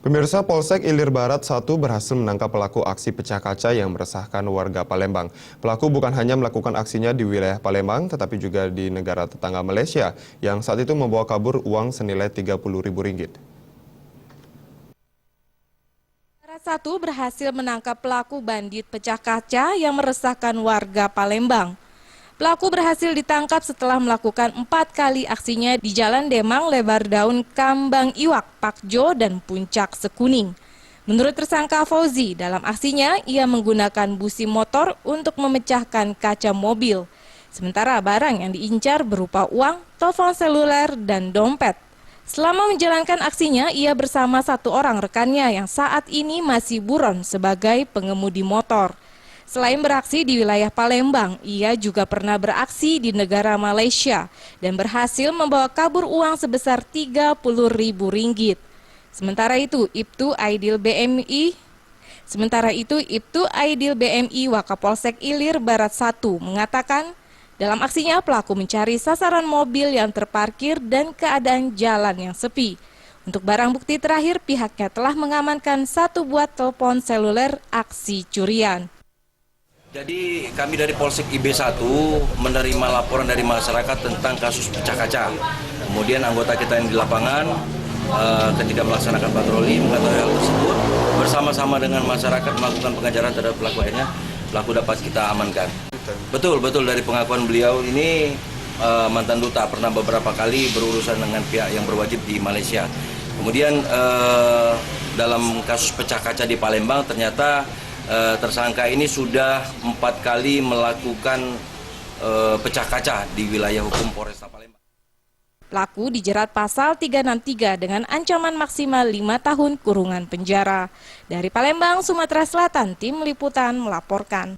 Pemirsa, Polsek Ilir Barat 1 berhasil menangkap pelaku aksi pecah kaca yang meresahkan warga Palembang. Pelaku bukan hanya melakukan aksinya di wilayah Palembang, tetapi juga di negara tetangga Malaysia, yang saat itu membawa kabur uang senilai Rp30.000. Satu berhasil menangkap pelaku bandit pecah kaca yang meresahkan warga Palembang. Pelaku berhasil ditangkap setelah melakukan 4 kali aksinya di Jalan Demang, Lebar Daun, Kambang Iwak, Pakjo, dan Puncak Sekuning. Menurut tersangka Fauzi, dalam aksinya ia menggunakan busi motor untuk memecahkan kaca mobil. Sementara barang yang diincar berupa uang, telepon seluler, dan dompet. Selama menjalankan aksinya, ia bersama 1 orang rekannya yang saat ini masih buron sebagai pengemudi motor. Selain beraksi di wilayah Palembang, ia juga pernah beraksi di negara Malaysia dan berhasil membawa kabur uang sebesar Rp30.000. Sementara itu, Ibtu Aidil BMI Wakapolsek Ilir Barat 1 mengatakan, dalam aksinya pelaku mencari sasaran mobil yang terparkir dan keadaan jalan yang sepi. Untuk barang bukti terakhir, pihaknya telah mengamankan 1 buah telepon seluler aksi curian. Jadi kami dari Polsek IB1 menerima laporan dari masyarakat tentang kasus pecah kaca. Kemudian anggota kita yang di lapangan ketika melaksanakan patroli mengetahui hal tersebut, bersama-sama dengan masyarakat melakukan pengejaran terhadap pelaku, akhirnya pelaku dapat kita amankan. Betul dari pengakuan beliau ini mantan duta, pernah beberapa kali berurusan dengan pihak yang berwajib di Malaysia. Kemudian dalam kasus pecah kaca di Palembang ternyata tersangka ini sudah 4 kali melakukan pecah kaca di wilayah hukum Polresta Palembang. Pelaku dijerat pasal 363 dengan ancaman maksimal 5 tahun kurungan penjara. Dari Palembang, Sumatera Selatan, Tim Liputan melaporkan.